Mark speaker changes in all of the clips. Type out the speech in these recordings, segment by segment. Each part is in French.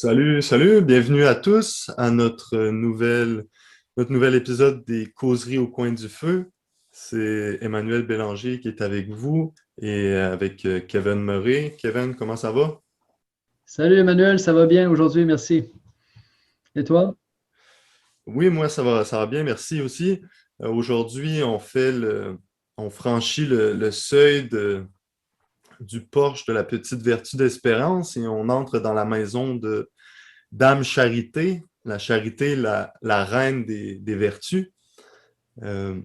Speaker 1: Salut, salut, bienvenue à tous à notre nouvel épisode des Causeries au coin du feu. C'est Emmanuel Bélanger qui est avec vous et avec Kevin Murray. Kevin, comment ça va?
Speaker 2: Salut Emmanuel, ça va bien aujourd'hui, merci. Et toi?
Speaker 1: Oui, moi ça va bien, merci aussi. Aujourd'hui, on franchit le seuil du porche de la Petite Vertu d'Espérance et on entre dans la maison de Dame Charité. La Charité, la reine des vertus. Euh,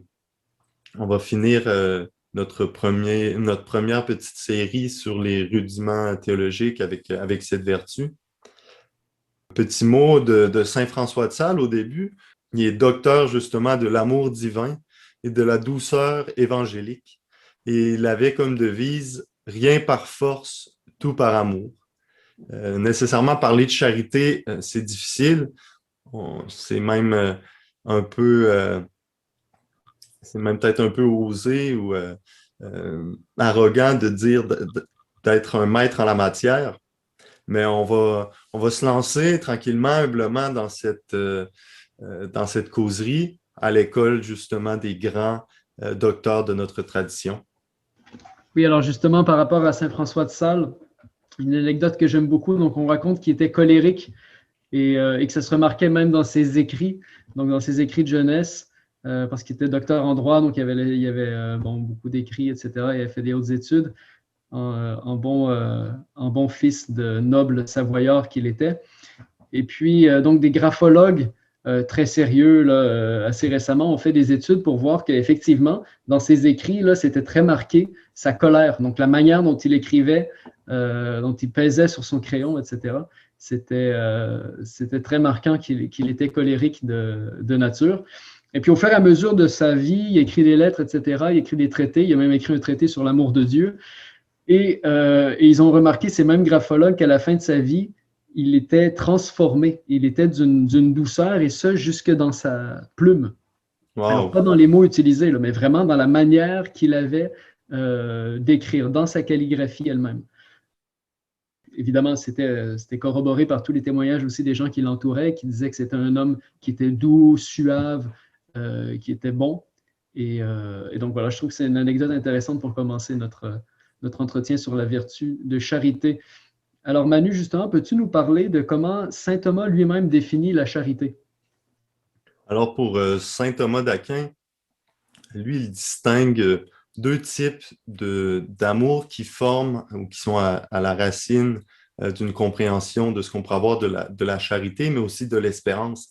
Speaker 1: on va finir notre première petite série sur les rudiments théologiques avec cette vertu. Petit mot de Saint François de Sales au début. Il est docteur justement de l'amour divin et de la douceur évangélique. Et il avait comme devise rien par force, tout par amour. Nécessairement parler de charité, c'est difficile. C'est même un peu c'est même peut-être un peu osé ou arrogant de dire d'être un maître en la matière, mais on va se lancer tranquillement, humblement dans cette causerie à l'école justement des grands docteurs de notre tradition.
Speaker 2: Oui, alors justement, par rapport à Saint François de Sales, une anecdote que j'aime beaucoup, donc on raconte qu'il était colérique et que ça se remarquait même dans ses écrits, donc dans ses écrits de jeunesse, parce qu'il était docteur en droit, donc il y avait bon, beaucoup d'écrits, etc. Il avait fait des hautes études en bon fils de noble savoyard qu'il était. Et puis, donc, des graphologues très sérieux, là, assez récemment, ont fait des études pour voir qu'effectivement, dans ses écrits, là, c'était très marqué sa colère. Donc, la manière dont il écrivait, dont il pesait sur son crayon, etc., c'était très marquant qu'il était colérique de nature. Et puis, au fur et à mesure de sa vie, il écrit des lettres, etc., il écrit des traités, il a même écrit un traité sur l'amour de Dieu. Et ils ont remarqué, ces mêmes graphologues, qu'à la fin de sa vie, il était transformé. Il était d'une douceur, et ce, jusque dans sa plume. Alors,
Speaker 1: Wow!
Speaker 2: pas dans les mots utilisés, là, mais vraiment dans la manière qu'il avait d'écrire, dans sa calligraphie elle-même. Évidemment, c'était corroboré par tous les témoignages aussi des gens qui l'entouraient, qui disaient que c'était un homme qui était doux, suave, qui était bon. Et donc voilà, je trouve que c'est une anecdote intéressante pour commencer notre entretien sur la vertu de charité. Alors Manu, justement, peux-tu nous parler de comment Saint Thomas lui-même définit la charité?
Speaker 1: Alors pour Saint Thomas d'Aquin, lui, il distingue deux types d'amour qui forment ou qui sont à la racine d'une compréhension de ce qu'on pourrait avoir de la charité, mais aussi de l'espérance.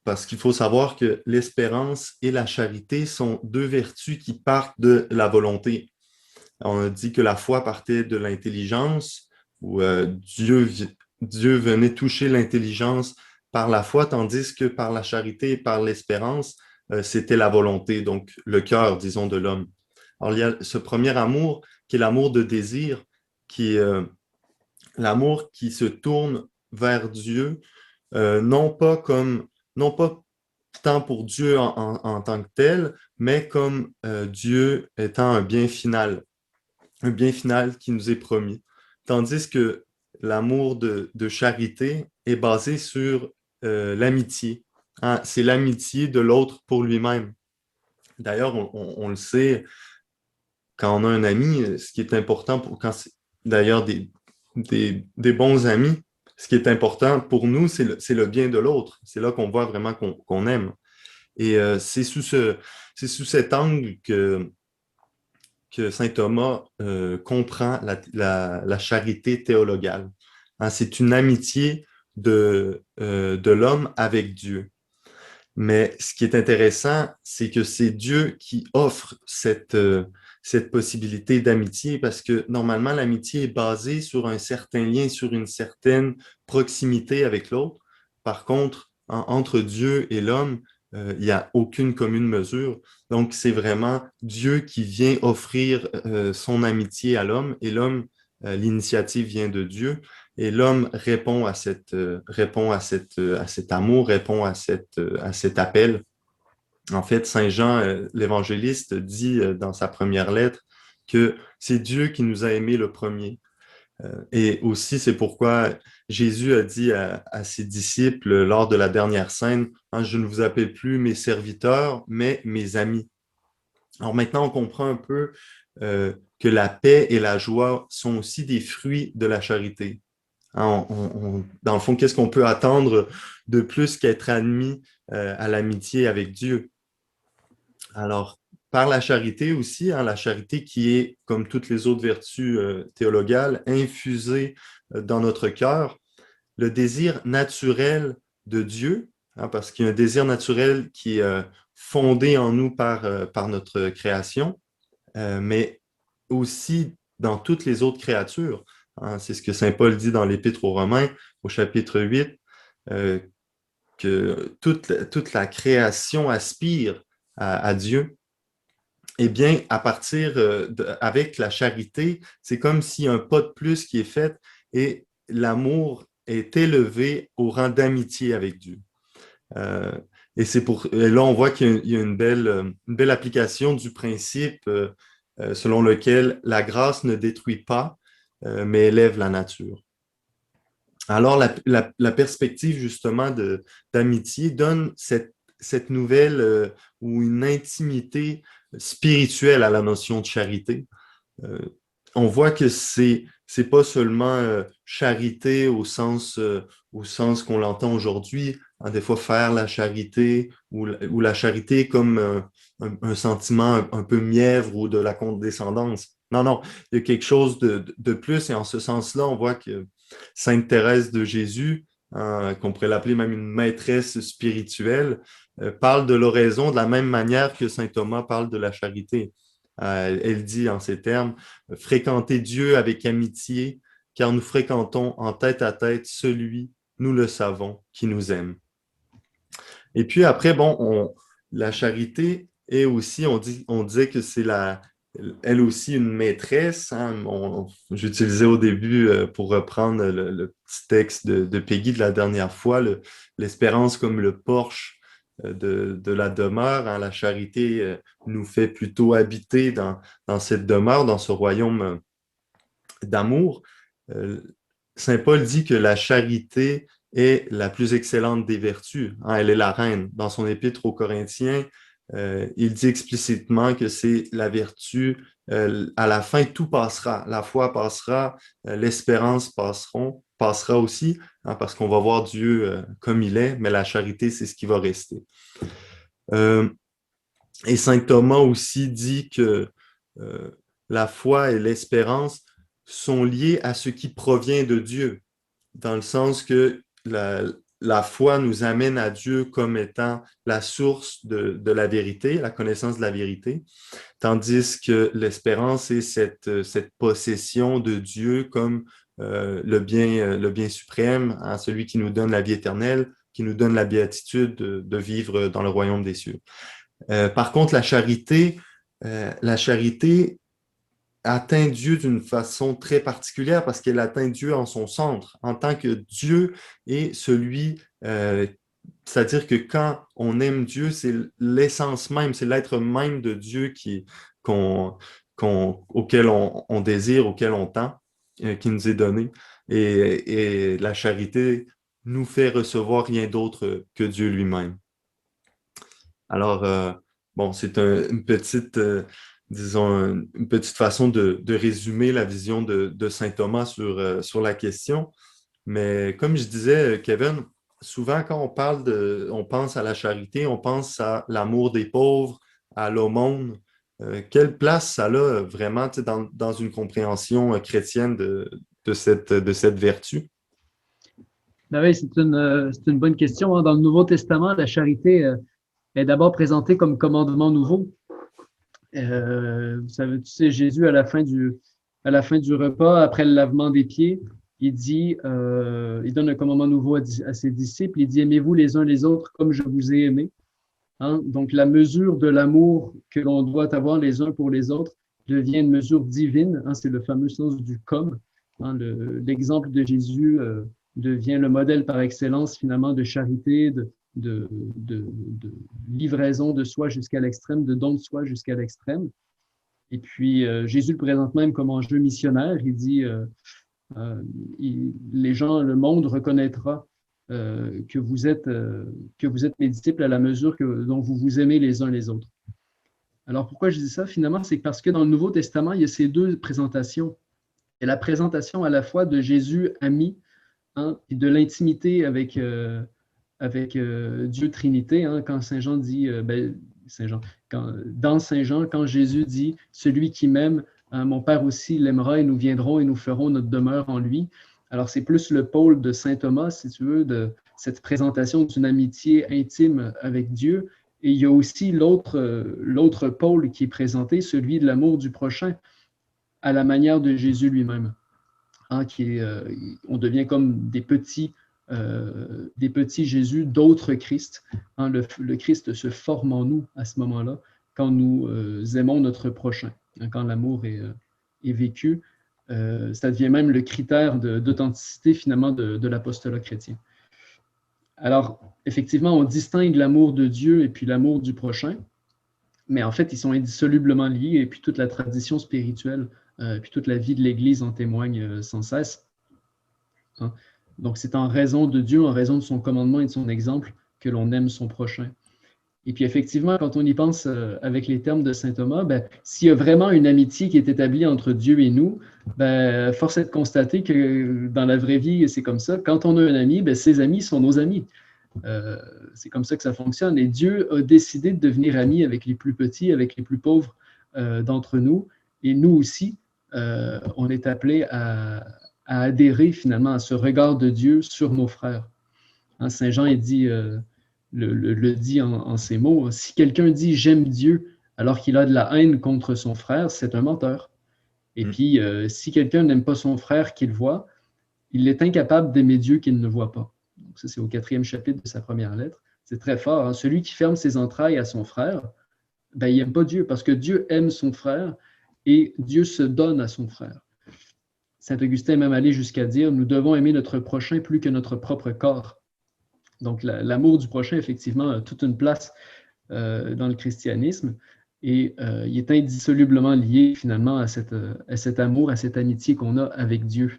Speaker 1: Parce qu'il faut savoir que l'espérance et la charité sont deux vertus qui partent de la volonté. On a dit que la foi partait de l'intelligence, où Dieu venait toucher l'intelligence par la foi, tandis que par la charité et par l'espérance, c'était la volonté, donc le cœur, disons, de l'homme. Alors, il y a ce premier amour qui est l'amour de désir, qui est l'amour qui se tourne vers Dieu, non pas tant pour Dieu en tant que tel, mais comme Dieu étant un bien final qui nous est promis. Tandis que l'amour de charité est basé sur l'amitié. Hein? C'est l'amitié de l'autre pour lui-même. D'ailleurs, on le sait, quand on a un ami, ce qui est important pour quand c'est d'ailleurs des bons amis, ce qui est important pour nous, c'est le bien de l'autre. C'est là qu'on voit vraiment qu'on aime. Et c'est sous cet angle que saint Thomas comprend la charité théologale. Hein, c'est une amitié de l'homme avec Dieu. Mais ce qui est intéressant, c'est que c'est Dieu qui offre cette possibilité d'amitié parce que normalement, l'amitié est basée sur un certain lien, sur une certaine proximité avec l'autre. Par contre, entre Dieu et l'homme, il n'y a aucune commune mesure. Donc, c'est vraiment Dieu qui vient offrir son amitié à l'homme et l'homme, l'initiative vient de Dieu. Et l'homme répond à cet amour, répond à cet appel. En fait, Saint Jean, l'évangéliste, dit dans sa première lettre que c'est Dieu qui nous a aimés le premier. Et aussi, c'est pourquoi Jésus a dit à ses disciples lors de la dernière scène, hein, je ne vous appelle plus mes serviteurs, mais mes amis. Alors maintenant, on comprend un peu que la paix et la joie sont aussi des fruits de la charité. Hein, dans le fond, qu'est-ce qu'on peut attendre de plus qu'être admis à l'amitié avec Dieu? Alors, par la charité aussi, hein, la charité qui est, comme toutes les autres vertus théologales, infusée dans notre cœur, le désir naturel de Dieu, hein, parce qu'il y a un désir naturel qui est fondé en nous par notre création, mais aussi dans toutes les autres créatures. Hein. C'est ce que Saint Paul dit dans l'Épître aux Romains, au chapitre 8, euh, que toute la création aspire à Dieu. Eh bien, à partir avec la charité, c'est comme si un pas de plus qui est fait et l'amour est élevé au rang d'amitié avec Dieu. Euh, et là, on voit qu'il y a une belle application du principe selon lequel la grâce ne détruit pas, mais élève la nature. Alors, la perspective justement d'amitié donne cette nouvelle ou une intimité spirituelle à la notion de charité. Euh, on voit que c'est pas seulement charité au sens qu'on l'entend aujourd'hui, hein, des fois faire la charité ou la charité comme un sentiment un peu mièvre ou de la condescendance. Non, non, il y a quelque chose de plus et en ce sens-là, on voit que Sainte Thérèse de Jésus, hein, qu'on pourrait l'appeler même une maîtresse spirituelle, parle de l'oraison de la même manière que Saint Thomas parle de la charité. Elle dit en ces termes, fréquenter Dieu avec amitié, car nous fréquentons en tête à tête celui, nous le savons, qui nous aime. Et puis après, la charité est aussi, on disait que c'est elle aussi une maîtresse. Hein. J'utilisais au début, pour reprendre le petit texte de Peggy de la dernière fois, l'espérance comme le porche de la demeure. Hein. La charité nous fait plutôt habiter dans cette demeure, dans ce royaume d'amour. Euh, Saint Paul dit que la charité est la plus excellente des vertus. Hein, elle est la reine. Dans son épître aux Corinthiens, il dit explicitement que c'est la vertu. À la fin, tout passera. La foi passera, l'espérance passera aussi, hein, parce qu'on va voir Dieu comme il est, mais la charité, c'est ce qui va rester. Euh, et Saint Thomas aussi dit que euh, la foi et l'espérance sont liées à ce qui provient de Dieu, dans le sens que la foi nous amène à Dieu comme étant la source de la vérité, la connaissance de la vérité, tandis que l'espérance est cette possession de Dieu comme le bien suprême, hein, celui qui nous donne la vie éternelle, qui nous donne la béatitude de vivre dans le royaume des cieux. Par contre, la charité atteint Dieu d'une façon très particulière parce qu'elle atteint Dieu en son centre, en tant que Dieu est celui, c'est-à-dire que quand on aime Dieu, c'est l'essence même, c'est l'être même de Dieu auquel on désire, auquel on tend, qui nous est donné. Et la charité nous fait recevoir rien d'autre que Dieu lui-même. Alors, c'est une petite, disons, une petite façon de résumer la vision de Saint Thomas sur la question. Mais comme je disais, Kevin, souvent quand on pense à la charité, on pense à l'amour des pauvres, à l'aumône. Quelle place ça a vraiment, tu sais, dans une compréhension chrétienne de cette vertu?
Speaker 2: Ben oui, c'est une bonne question. Hein. Dans le Nouveau Testament, la charité est d'abord présentée comme commandement nouveau. Vous savez, tu sais, Jésus, à la fin du repas, après le lavement des pieds, il donne un commandement nouveau à ses disciples. Il dit, aimez-vous les uns les autres comme je vous ai aimé. Hein? Donc, la mesure de l'amour que l'on doit avoir les uns pour les autres devient une mesure divine. Hein? C'est le fameux sens du comme. Hein? L'exemple de Jésus devient le modèle par excellence, finalement, de charité, de livraison de soi jusqu'à l'extrême, de don de soi jusqu'à l'extrême. Et puis, Jésus le présente même comme enjeu missionnaire. Il dit, Les gens, le monde reconnaîtra que vous êtes mes disciples à la mesure dont vous vous aimez les uns les autres. Alors pourquoi je dis ça? Finalement, c'est parce que dans le Nouveau Testament, il y a ces deux présentations. Il y a la présentation à la fois de Jésus ami, hein, et de l'intimité avec Dieu Trinité, hein, quand Saint Jean dit, Saint Jean, dans Saint Jean, quand Jésus dit, celui qui m'aime, hein, mon Père aussi l'aimera et nous viendrons et nous ferons notre demeure en lui. Alors c'est plus le pôle de Saint Thomas, si tu veux, de cette présentation d'une amitié intime avec Dieu. Et il y a aussi l'autre pôle qui est présenté, celui de l'amour du prochain, à la manière de Jésus lui-même. Hein, on devient comme des petits Jésus, d'autres Christ. Hein, le Christ se forme en nous à ce moment-là, quand nous aimons notre prochain, hein, quand l'amour est vécu. Ça devient même le critère d'authenticité finalement de l'apostolat chrétien. Alors, effectivement, on distingue l'amour de Dieu et puis l'amour du prochain, mais en fait, ils sont indissolublement liés et puis toute la tradition spirituelle, puis toute la vie de l'Église en témoigne sans cesse. Hein? Donc, c'est en raison de Dieu, en raison de son commandement et de son exemple, que l'on aime son prochain. Et puis, effectivement, quand on y pense avec les termes de saint Thomas, s'il y a vraiment une amitié qui est établie entre Dieu et nous, force est de constater que dans la vraie vie, c'est comme ça. Quand on a un ami, ses amis sont nos amis. C'est comme ça que ça fonctionne. Et Dieu a décidé de devenir ami avec les plus petits, avec les plus pauvres d'entre nous. Et nous aussi, on est appelés à adhérer finalement à ce regard de Dieu sur nos frères. Hein, Saint Jean il dit, le dit en ces mots, si quelqu'un dit « j'aime Dieu » alors qu'il a de la haine contre son frère, c'est un menteur. Et puis, si quelqu'un n'aime pas son frère qu'il voit, il est incapable d'aimer Dieu qu'il ne voit pas. Donc, ça, c'est au 4e chapitre de sa première lettre. C'est très fort. Hein? Celui qui ferme ses entrailles à son frère, il n'aime pas Dieu parce que Dieu aime son frère et Dieu se donne à son frère. Saint Augustin est même allé jusqu'à dire « Nous devons aimer notre prochain plus que notre propre corps ». Donc, l'amour du prochain, effectivement, a toute une place dans le christianisme et il est indissolublement lié, finalement, à cet amour, à cette amitié qu'on a avec Dieu.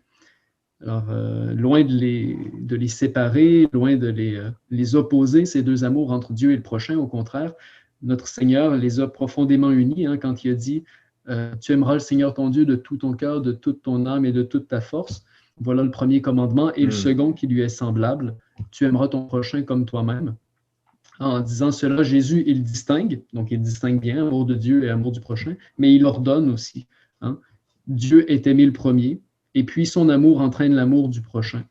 Speaker 2: Alors, loin de les séparer, loin de les opposer, ces deux amours entre Dieu et le prochain, au contraire, notre Seigneur les a profondément unis, hein, quand il a dit « Tu aimeras le Seigneur ton Dieu de tout ton cœur, de toute ton âme et de toute ta force ». Voilà le premier commandement. Et le second qui lui est semblable, « Tu aimeras ton prochain comme toi-même ». En disant cela, Jésus, il distingue, donc il distingue bien amour de Dieu et amour du prochain, mais il ordonne aussi. Hein. Dieu est aimé le premier, et puis son amour entraîne l'amour du prochain.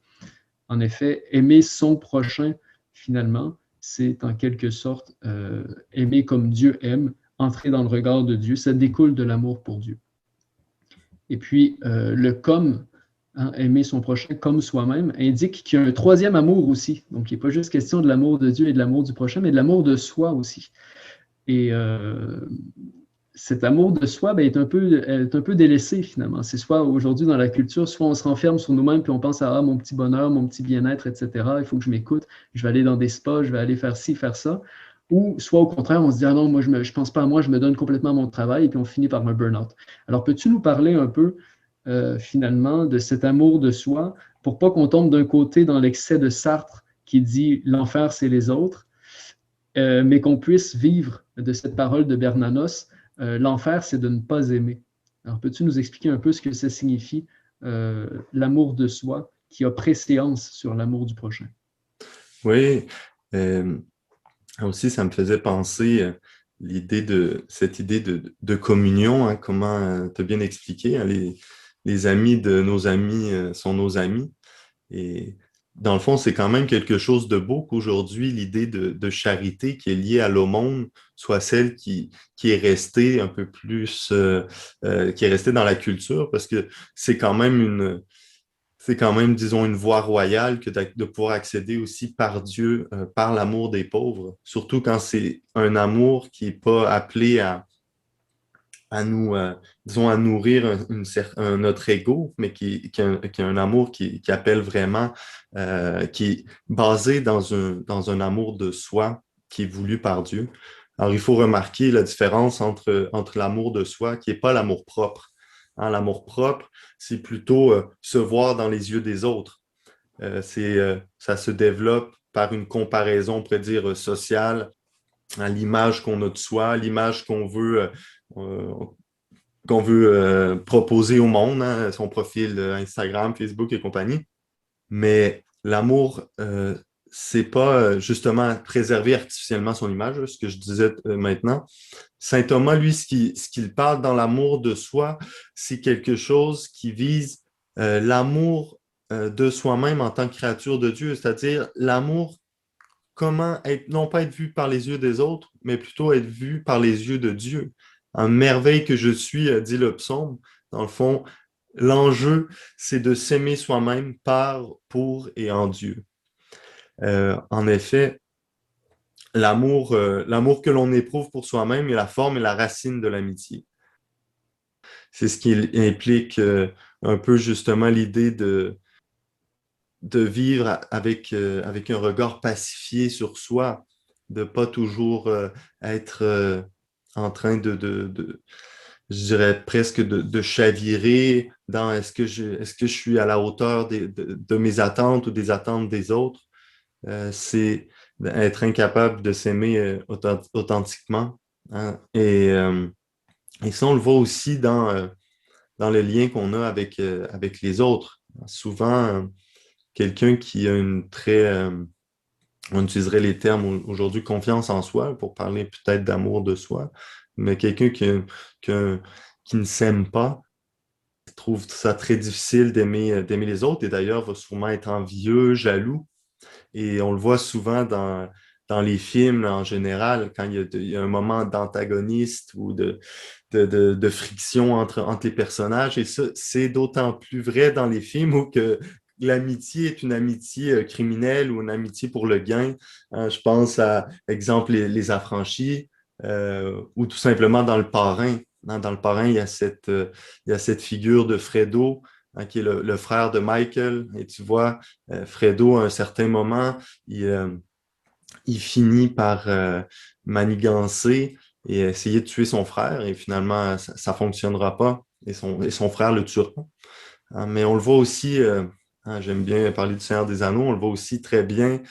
Speaker 2: En effet, aimer son prochain, finalement, c'est en quelque sorte aimer comme Dieu aime, entrer dans le regard de Dieu, ça découle de l'amour pour Dieu. Et puis, le comme, hein, aimer son prochain comme soi-même, indique qu'il y a un troisième amour aussi. Donc, il n'est pas juste question de l'amour de Dieu et de l'amour du prochain, mais de l'amour de soi aussi. Et cet amour de soi est un peu délaissé finalement. C'est soit aujourd'hui dans la culture, soit on se renferme sur nous-mêmes puis on pense à mon petit bonheur, mon petit bien-être, etc. Il faut que je m'écoute, je vais aller dans des spas, je vais aller faire ci, faire ça. Ou soit au contraire, on se dit « Ah non, moi je ne pense pas à moi, je me donne complètement à mon travail » et puis on finit par un burn-out. Alors peux-tu nous parler un peu finalement de cet amour de soi pour pas qu'on tombe d'un côté dans l'excès de Sartre qui dit « l'enfer c'est les autres », mais qu'on puisse vivre de cette parole de Bernanos. L'enfer, c'est de ne pas aimer. Alors, peux-tu nous expliquer un peu ce que ça signifie, l'amour de soi qui a préséance sur l'amour du prochain?
Speaker 1: Oui, aussi, ça me faisait penser cette idée de communion, hein, comment tu as bien expliqué, hein, les amis de nos amis sont nos amis. Et dans le fond, c'est quand même quelque chose de beau qu'aujourd'hui, l'idée de charité qui est liée à l'aumône soit celle qui est restée un peu plus, qui est restée dans la culture, parce que c'est quand même disons, une voie royale que de pouvoir accéder aussi par Dieu, par l'amour des pauvres, surtout quand c'est un amour qui n'est pas appelé à nous, disons, à nourrir notre ego, mais qui a un amour qui appelle vraiment, qui est basé dans un amour de soi qui est voulu par Dieu. Alors, il faut remarquer la différence entre l'amour de soi, qui n'est pas l'amour propre. Hein, l'amour propre, c'est plutôt se voir dans les yeux des autres. Ça se développe par une comparaison, on pourrait dire, sociale, à l'image qu'on a de soi, l'image euh, qu'on veut proposer au monde, hein, son profil Instagram, Facebook et compagnie. Mais l'amour, c'est pas justement préserver artificiellement son image, ce que je disais maintenant. Saint Thomas, lui, ce qu'il parle dans l'amour de soi, c'est quelque chose qui vise l'amour de soi-même en tant que créature de Dieu, c'est-à-dire l'amour, comment être, non pas être vu par les yeux des autres, mais plutôt être vu par les yeux de Dieu. En merveille que je suis, dit le psaume, dans le fond, l'enjeu, c'est de s'aimer soi-même par, pour et en Dieu. En effet, l'amour que l'on éprouve pour soi-même est la forme et la racine de l'amitié. C'est ce qui implique un peu justement l'idée de vivre avec un regard pacifié sur soi, de pas toujours être en train je dirais presque de chavirer dans est-ce que je suis à la hauteur de mes attentes ou des attentes des autres. C'est être incapable de s'aimer authentiquement. Hein. Et ça, on le voit aussi dans le lien qu'on a avec les autres. Souvent, quelqu'un qui a une on utiliserait les termes aujourd'hui confiance en soi pour parler peut-être d'amour de soi, mais quelqu'un qui, qui ne s'aime pas trouve ça très difficile d'aimer les autres et d'ailleurs va sûrement être envieux, jaloux. Et on le voit souvent dans les films en général, quand il y a un moment d'antagoniste ou de friction entre les personnages. Et ça, c'est d'autant plus vrai dans les films où que l'amitié est une amitié criminelle ou une amitié pour le gain. Hein, je pense à, exemple, les Affranchis ou tout simplement dans Le Parrain. Hein, dans Le Parrain, il y a cette figure de Fredo, hein, qui est le frère de Michael. Et tu vois, Fredo, à un certain moment, il finit par manigancer et essayer de tuer son frère. Et finalement, ça ne fonctionnera pas. Et son frère le tuera. Hein, mais on le voit aussi, hein, j'aime bien parler du Seigneur des Anneaux, on le voit aussi très bien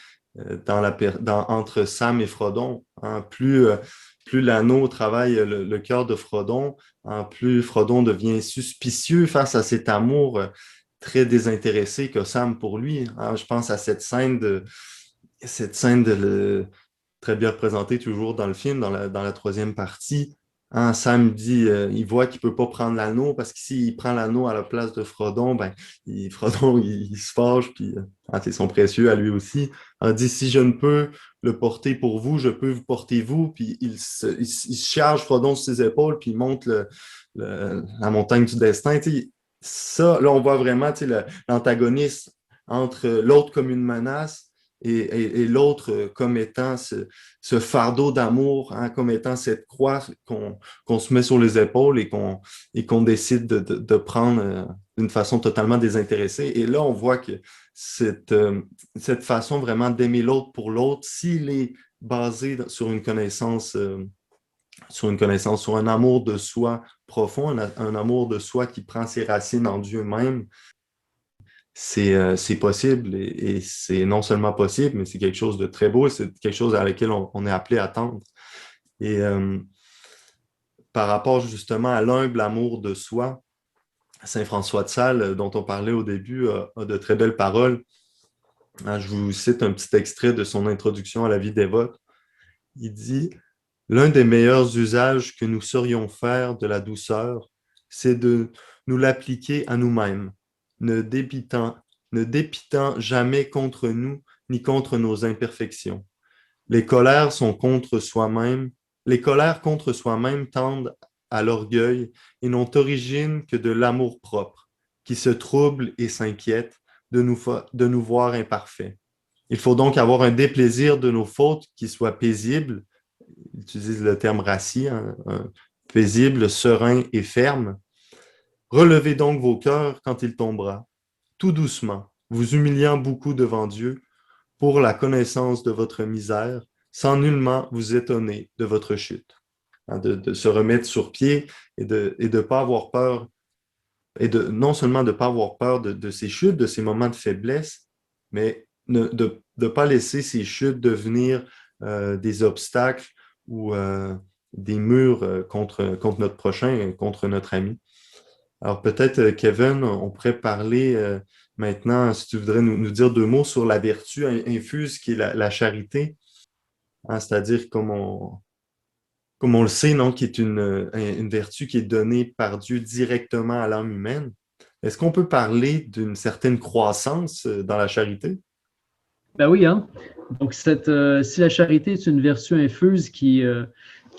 Speaker 1: entre Sam et Frodon. Hein. Plus l'anneau travaille le cœur de Frodon, hein, plus Frodon devient suspicieux face à cet amour très désintéressé que Sam pour lui. Hein. Je pense à cette scène très bien représentée toujours dans le film, dans la troisième partie. Hein, Sam dit, il voit qu'il ne peut pas prendre l'anneau parce que s'il prend l'anneau à la place de Frodon, ben, Frodon, il se fâche, puis c'est son précieux à lui aussi. Il dit, si je ne peux le porter pour vous, je peux vous porter vous, puis il se charge Frodon sur ses épaules, puis il monte la montagne du destin. Tu sais, ça, là, on voit vraiment tu sais, l'antagoniste entre l'autre comme une menace et l'autre comme étant ce fardeau d'amour, hein, comme étant cette croix qu'on se met sur les épaules et qu'on décide de prendre d'une façon totalement désintéressée. Et là, on voit que cette façon vraiment d'aimer l'autre pour l'autre, s'il est basé sur un amour de soi profond, un amour de soi qui prend ses racines en Dieu même, c'est possible et c'est non seulement possible, mais c'est quelque chose de très beau et c'est quelque chose à laquelle on est appelé à tendre. Et par rapport justement à l'humble amour de soi, Saint François de Sales, dont on parlait au début, a de très belles paroles. Hein, je vous cite un petit extrait de son introduction à la vie dévote. Il dit, l'un des meilleurs usages que nous saurions faire de la douceur, c'est de nous l'appliquer à nous-mêmes, ne dépitant, ne dépitant jamais contre nous ni contre nos imperfections. Les colères sont contre soi-même. Les colères contre soi-même tendent à l'orgueil et n'ont origine que de l'amour-propre, qui se trouble et s'inquiète de nous voir imparfaits. Il faut donc avoir un déplaisir de nos fautes qui soit paisible, il utilise le terme rassis, hein, paisible, serein et ferme. Relevez donc vos cœurs quand il tombera, tout doucement, vous humiliant beaucoup devant Dieu pour la connaissance de votre misère, sans nullement vous étonner de votre chute. Hein, de se remettre sur pied et de ne pas avoir peur et non seulement de ne pas avoir peur de ces chutes, de ces moments de faiblesse, mais de ne pas laisser ces chutes devenir des obstacles ou des murs contre notre prochain, contre notre ami. Alors peut-être, Kevin, on pourrait parler maintenant, si tu voudrais nous dire deux mots sur la vertu infuse qui est la charité, hein, c'est-à-dire comme on le sait, non, qui est une vertu qui est donnée par Dieu directement à l'âme humaine. Est-ce qu'on peut parler d'une certaine croissance dans la charité?
Speaker 2: Ben oui, hein? Donc, si la charité est une vertu infuse qui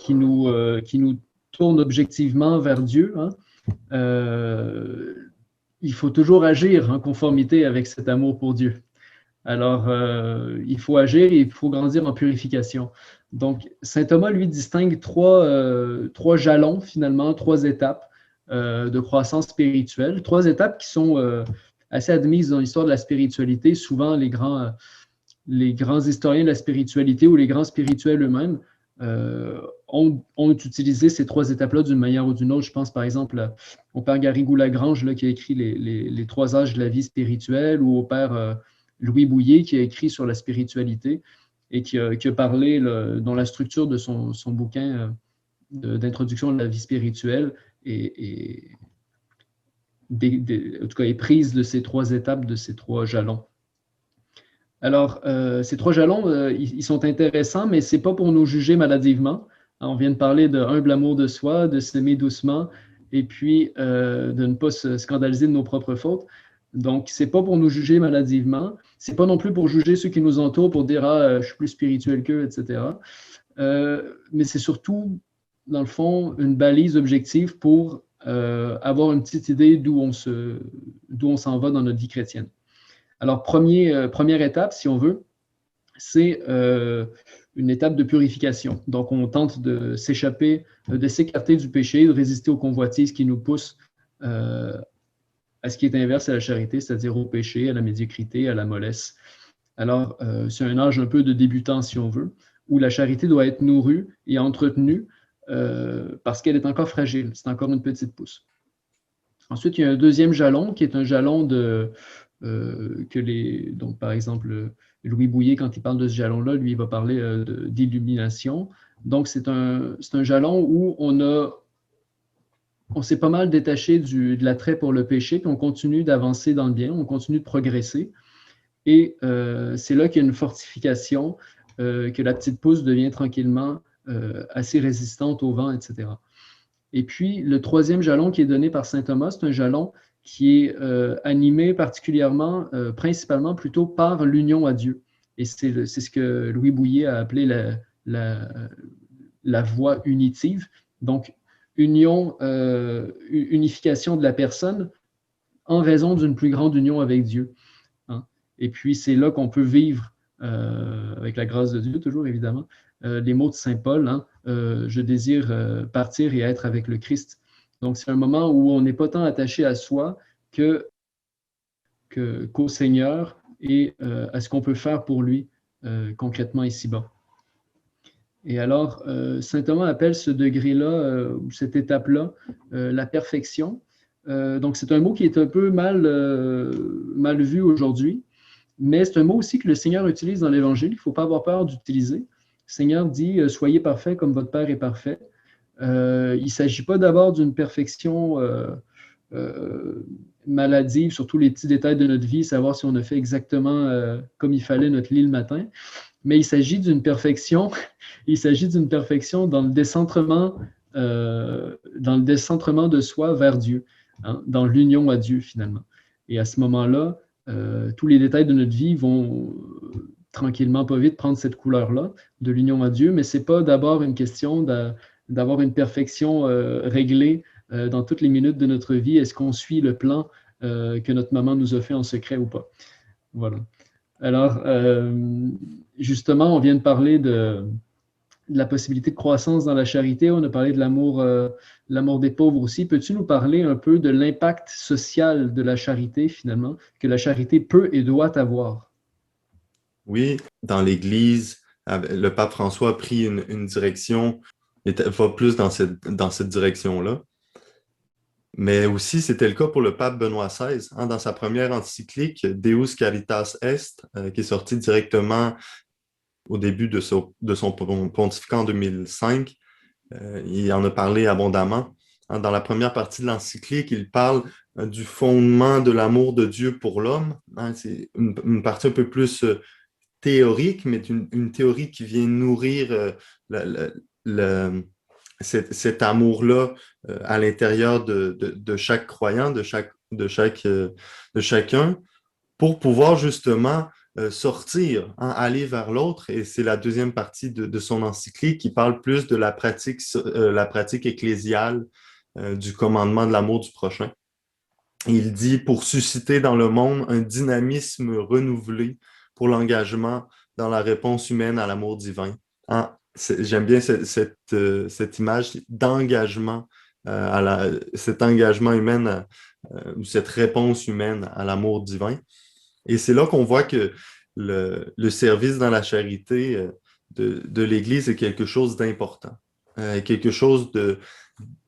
Speaker 2: nous tourne objectivement vers Dieu, hein, euh, il faut toujours agir en conformité avec cet amour pour Dieu. Alors, il faut agir et il faut grandir en purification. Donc, saint Thomas, lui, distingue trois jalons, finalement, trois étapes de croissance spirituelle. Trois étapes qui sont assez admises dans l'histoire de la spiritualité. Souvent, les grands historiens de la spiritualité ou les grands spirituels eux-mêmes ont utilisé ces trois étapes-là d'une manière ou d'une autre. Je pense par exemple au père Garrigou-Lagrange qui a écrit les trois âges de la vie spirituelle, ou au père Louis Bouillet qui a écrit sur la spiritualité et qui a parlé, dans la structure de son bouquin d'introduction à la vie spirituelle, et en tout cas est prise de ces trois étapes, de ces trois jalons. Alors, ces trois jalons, ils sont intéressants, mais ce n'est pas pour nous juger maladivement. On vient de parler de humble amour de soi, de s'aimer doucement, et puis de ne pas se scandaliser de nos propres fautes. Donc, ce n'est pas pour nous juger maladivement. Ce n'est pas non plus pour juger ceux qui nous entourent, pour dire je suis plus spirituel qu'eux, etc. Mais c'est surtout, dans le fond, une balise objective pour avoir une petite idée d'où on s'en va dans notre vie chrétienne. Alors, première étape, si on veut, c'est une étape de purification. Donc, on tente de s'échapper, de s'écarter du péché, de résister aux convoitises qui nous poussent à ce qui est inverse à la charité, c'est-à-dire au péché, à la médiocrité, à la mollesse. Alors, c'est un âge un peu de débutant, si on veut, où la charité doit être nourrie et entretenue parce qu'elle est encore fragile. C'est encore une petite pousse. Ensuite, il y a un deuxième jalon qui est un jalon donc par exemple, Louis Bouillet, quand il parle de ce jalon-là, lui, il va parler d'illumination. Donc, c'est un jalon où on s'est pas mal détaché de l'attrait pour le péché, puis on continue d'avancer dans le bien, on continue de progresser. Et c'est là qu'il y a une fortification, que la petite pousse devient tranquillement assez résistante au vent, etc. Et puis, le troisième jalon qui est donné par saint Thomas, c'est un jalon qui est animé particulièrement, principalement plutôt par l'union à Dieu. Et c'est ce que Louis Bouillet a appelé la voie unitive. Donc, unification de la personne en raison d'une plus grande union avec Dieu. Hein? Et puis, c'est là qu'on peut vivre, avec la grâce de Dieu, toujours évidemment, les mots de saint Paul, hein, je désire partir et être avec le Christ. Donc, c'est un moment où on n'est pas tant attaché à soi qu'au Seigneur et à ce qu'on peut faire pour lui concrètement ici-bas. Et alors, saint Thomas appelle ce degré-là, ou cette étape-là, la perfection. Donc, c'est un mot qui est un peu mal vu aujourd'hui, mais c'est un mot aussi que le Seigneur utilise dans l'Évangile. Il ne faut pas avoir peur d'utiliser. Le Seigneur dit « Soyez parfaits comme votre Père est parfait ». Il ne s'agit pas d'abord d'une perfection maladive sur tous les petits détails de notre vie, savoir si on a fait exactement comme il fallait notre lit le matin, mais il s'agit d'une perfection, dans le décentrement de soi vers Dieu, hein, dans l'union à Dieu finalement. Et à ce moment-là, tous les détails de notre vie vont tranquillement, pas vite, prendre cette couleur-là de l'union à Dieu, mais ce n'est pas d'abord une question d'avoir une perfection réglée dans toutes les minutes de notre vie. Est-ce qu'on suit le plan que notre maman nous a fait en secret ou pas? Voilà. Alors, justement, on vient de parler de la possibilité de croissance dans la charité. On a parlé de l'amour des pauvres aussi. Peux-tu nous parler un peu de l'impact social de la charité, finalement, que la charité peut et doit avoir?
Speaker 1: Oui, dans l'Église, le pape François a pris une direction, va plus dans cette direction-là. Mais aussi, c'était le cas pour le pape Benoît XVI, hein, dans sa première encyclique, Deus Caritas Est, qui est sortie directement au début de son pontificat en 2005. Il en a parlé abondamment. Hein, dans la première partie de l'encyclique, il parle du fondement de l'amour de Dieu pour l'homme. Hein, c'est une partie un peu plus théorique, mais une théorie qui vient nourrir le, le, cet amour-là à l'intérieur de chaque croyant, de chacun, pour pouvoir justement sortir, hein, aller vers l'autre. Et c'est la deuxième partie de son encyclique qui parle plus de la pratique ecclésiale du commandement de l'amour du prochain. Il dit pour susciter dans le monde un dynamisme renouvelé pour l'engagement dans la réponse humaine à l'amour divin. Hein? J'aime bien cette image d'engagement, cet engagement humain, ou cette réponse humaine à l'amour divin. Et c'est là qu'on voit que le service dans la charité de l'Église est quelque chose d'important, quelque chose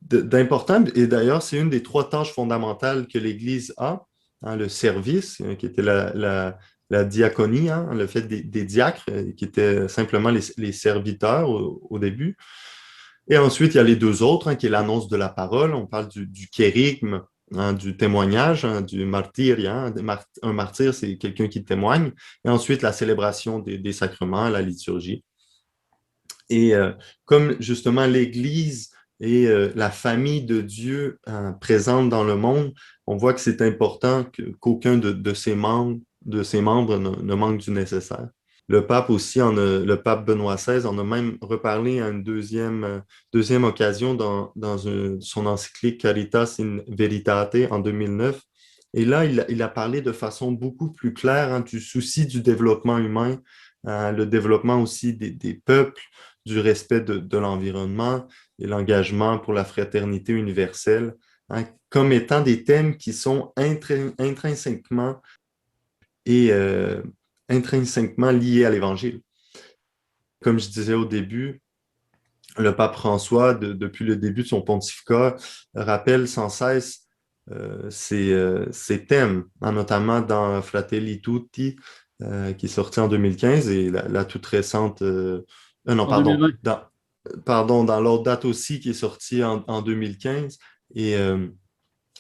Speaker 1: d'important. Et d'ailleurs, c'est une des trois tâches fondamentales que l'Église a, hein, le service, qui était la diaconie, hein, le fait des diacres, qui étaient simplement les serviteurs au début. Et ensuite, il y a les deux autres, hein, qui est l'annonce de la parole. On parle du kérigme, hein, du témoignage, hein, du martyr. Hein. Un martyr, c'est quelqu'un qui témoigne. Et ensuite, la célébration des sacrements, la liturgie. Et comme justement l'Église et la famille de Dieu présente dans le monde, on voit que c'est important qu'aucun de ses membres ne manque du nécessaire. Le pape aussi, le pape Benoît XVI en a même reparlé à une deuxième occasion dans son encyclique Caritas in Veritate en 2009. Et là, il a parlé de façon beaucoup plus claire, hein, du souci du développement humain, le développement aussi des peuples, du respect de l'environnement et l'engagement pour la fraternité universelle, hein, comme étant des thèmes qui sont intrinsèquement et intrinsèquement liés à l'Évangile. Comme je disais au début, le pape François, depuis le début de son pontificat, rappelle sans cesse ces thèmes, hein, notamment dans Fratelli Tutti, qui est sorti en 2015, et la toute récente, non,
Speaker 2: En 2020.
Speaker 1: dans l'autre date aussi, qui est sortie en 2015, et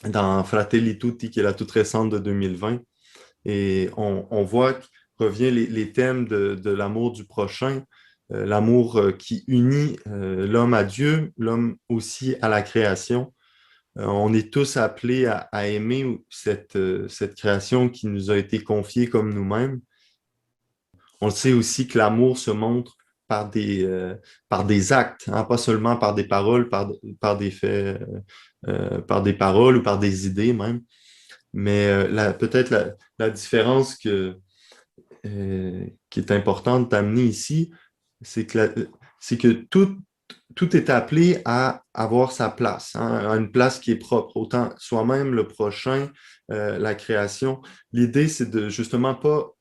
Speaker 1: dans Fratelli Tutti, qui est la toute récente de 2020. Et on voit que revient les thèmes de l'amour du prochain, l'amour qui unit l'homme à Dieu, l'homme aussi à la création. On est tous appelés à aimer cette création qui nous a été confiée comme nous-mêmes. On sait aussi que l'amour se montre par des actes, hein, pas seulement par des paroles, par des faits, par des paroles ou par des idées même. Mais peut-être la différence qui est importante d'amener ici, c'est que tout est appelé à avoir sa place, hein, à une place qui est propre, autant soi-même, le prochain, la création. L'idée, c'est de justement pas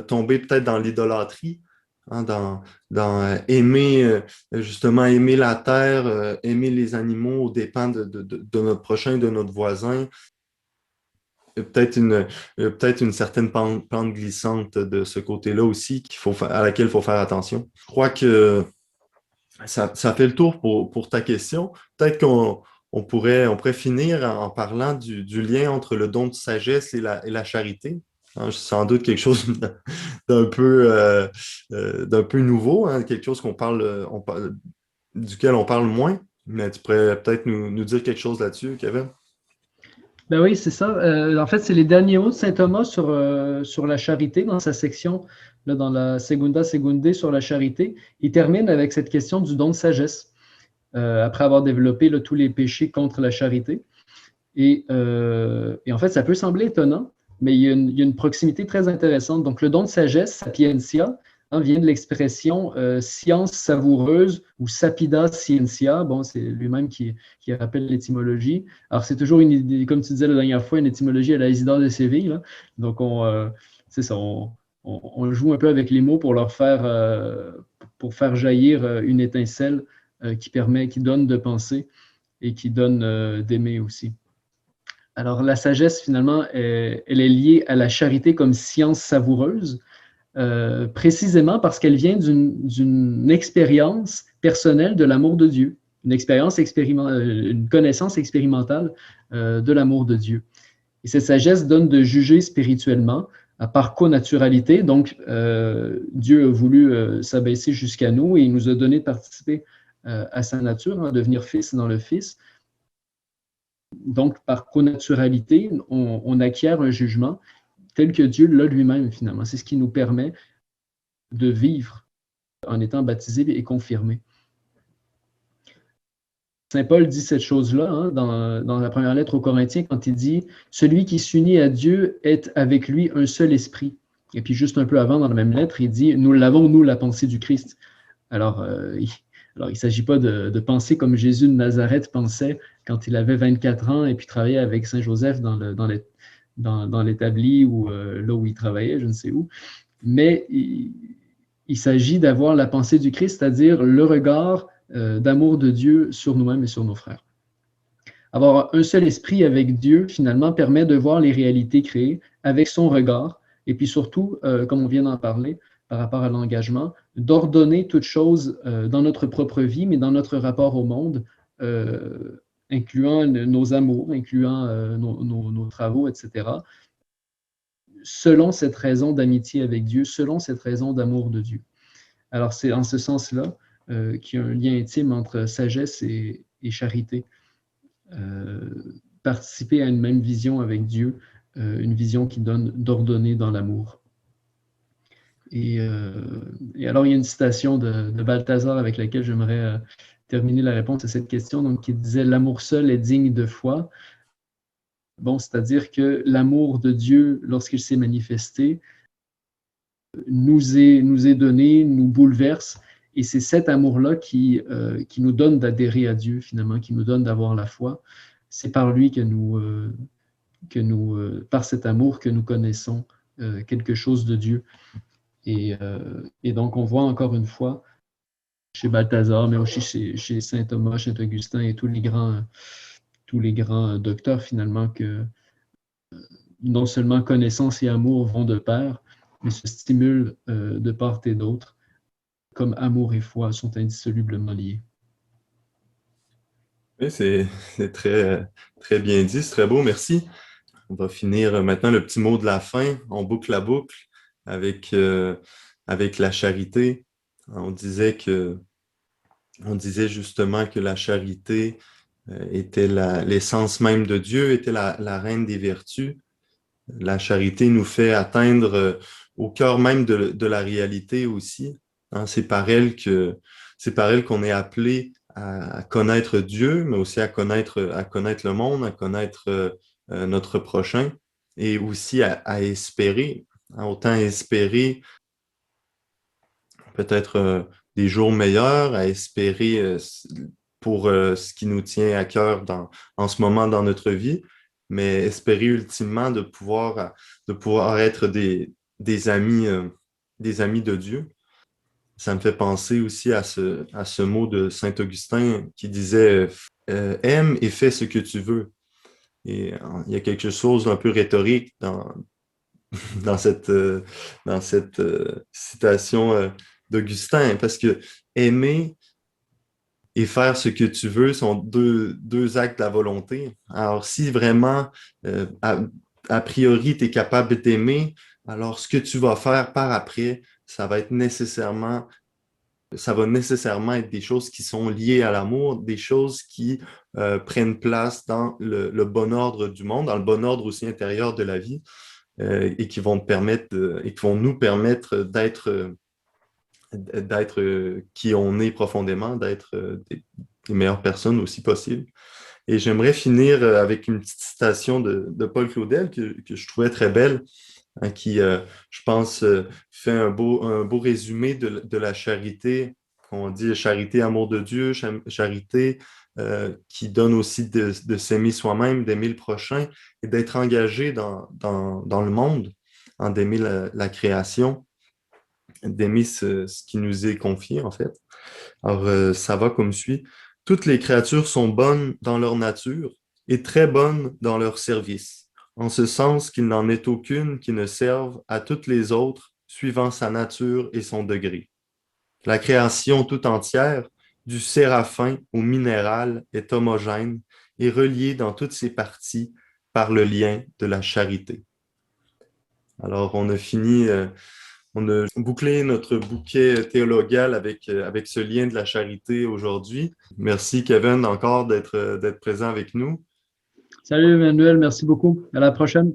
Speaker 1: tomber peut-être dans l'idolâtrie, hein, dans aimer, justement aimer la terre, aimer les animaux aux dépens de notre prochain, de notre voisin. Peut-être une certaine pente glissante de ce côté-là aussi à laquelle il faut faire attention. Je crois que ça fait le tour pour ta question. Peut-être on pourrait finir en parlant du lien entre le don de sagesse et la charité. Hein, c'est sans doute quelque chose d'un peu nouveau, hein, quelque chose duquel on parle moins, mais tu pourrais peut-être nous dire quelque chose là-dessus, Kevin?
Speaker 2: Ben oui, c'est ça. En fait, c'est les derniers mots de saint Thomas sur la charité, dans sa section, là, dans la Segunda Segunde sur la charité. Il termine avec cette question du don de sagesse, après avoir développé là, tous les péchés contre la charité. Et en fait, ça peut sembler étonnant, mais il y a une proximité très intéressante. Donc, le don de sagesse, sapientia, hein, vient de l'expression science savoureuse ou sapida scientia. Bon, c'est lui-même qui rappelle l'étymologie. Alors, c'est toujours une idée, comme tu disais la dernière fois, une étymologie à la Isidore de Séville. Là. Donc, c'est ça, on joue un peu avec les mots pour faire jaillir une étincelle qui donne de penser et qui donne d'aimer aussi. Alors, la sagesse, finalement, elle est liée à la charité comme science savoureuse, précisément parce qu'elle vient d'une expérience personnelle de l'amour de Dieu, une connaissance expérimentale de l'amour de Dieu. Et cette sagesse donne de juger spirituellement par connaturalité. Donc, Dieu a voulu s'abaisser jusqu'à nous et il nous a donné de participer à sa nature, hein, devenir fils dans le Fils. Donc, par connaturalité, on acquiert un jugement tel que Dieu l'a lui-même, finalement. C'est ce qui nous permet de vivre en étant baptisé et confirmé. Saint Paul dit cette chose-là hein, dans la première lettre aux Corinthiens quand il dit « Celui qui s'unit à Dieu est avec lui un seul esprit ». Et puis juste un peu avant, dans la même lettre, il dit « Nous l'avons, nous, la pensée du Christ ». Alors, il ne s'agit pas de penser comme Jésus de Nazareth pensait quand il avait 24 ans et puis travaillait avec Saint Joseph dans l'établi ou là où il travaillait, je ne sais où. Mais il s'agit d'avoir la pensée du Christ, c'est-à-dire le regard d'amour de Dieu sur nous-mêmes et sur nos frères. Avoir un seul esprit avec Dieu, finalement, permet de voir les réalités créées avec son regard, et puis surtout, comme on vient d'en parler, par rapport à l'engagement, d'ordonner toute chose dans notre propre vie, mais dans notre rapport au monde, incluant nos amours, incluant nos travaux, etc., selon cette raison d'amitié avec Dieu, selon cette raison d'amour de Dieu. Alors, c'est en ce sens-là qu'il y a un lien intime entre sagesse et charité. Participer à une même vision avec Dieu, une vision qui donne d'ordonner dans l'amour. Et alors, il y a une citation de Balthazar avec laquelle j'aimerais terminer la réponse à cette question, donc, qui disait « L'amour seul est digne de foi ». Bon, c'est-à-dire que l'amour de Dieu, lorsqu'il s'est manifesté, nous est donné, nous bouleverse, et c'est cet amour-là qui nous donne d'adhérer à Dieu, finalement, qui nous donne d'avoir la foi. C'est par lui par cet amour que nous connaissons quelque chose de Dieu. Et donc, on voit encore une fois, chez Balthazar, mais aussi chez saint Thomas, saint Augustin et tous les grands docteurs, finalement, que non seulement connaissance et amour vont de pair, mais se stimulent de part et d'autre, comme amour et foi sont indissolublement liés.
Speaker 1: Oui, c'est très, très bien dit, c'est très beau, merci. On va finir maintenant le petit mot de la fin. On boucle la boucle avec, avec la charité. On disait justement que la charité était l'essence même de Dieu, était la reine des vertus. La charité nous fait atteindre au cœur même de la réalité aussi. Hein, c'est par elle qu'on est appelé à connaître Dieu, mais aussi à connaître le monde, à connaître notre prochain et aussi à espérer. Hein, autant espérer peut-être des jours meilleurs, à espérer pour ce qui nous tient à cœur en ce moment dans notre vie, mais espérer ultimement de pouvoir être des amis de Dieu. Ça me fait penser aussi à ce mot de Saint Augustin qui disait aime et fais ce que tu veux. Et il y a quelque chose d'un peu rhétorique dans cette citation d'Augustin, parce que aimer et faire ce que tu veux sont deux actes de la volonté. Alors, si vraiment, a priori, tu es capable d'aimer, alors ce que tu vas faire par après, ça va nécessairement être des choses qui sont liées à l'amour, des choses qui prennent place dans le bon ordre du monde, dans le bon ordre aussi intérieur de la vie, et qui vont nous permettre d'être qui on est profondément, d'être des meilleures personnes aussi possible. Et j'aimerais finir avec une petite citation de Paul Claudel que je trouvais très belle, hein, qui, je pense, fait un beau résumé de la charité. On dit charité, amour de Dieu, charité qui donne aussi de s'aimer soi-même, d'aimer le prochain et d'être engagé dans le monde, hein, d'aimer la création, d'aimer ce qui nous est confié, en fait. Alors, ça va comme suit. Toutes les créatures sont bonnes dans leur nature. et très bonnes dans leur service, en ce sens qu'il n'en est aucune qui ne serve à toutes les autres suivant sa nature et son degré. La création tout entière, du séraphin au minéral, est homogène et reliée dans toutes ses parties par le lien de la charité. Alors, on a bouclé notre bouquet théologal avec ce lien de la charité aujourd'hui. Merci, Kevin, encore d'être présent avec nous.
Speaker 2: Salut Emmanuel, merci beaucoup. À la prochaine.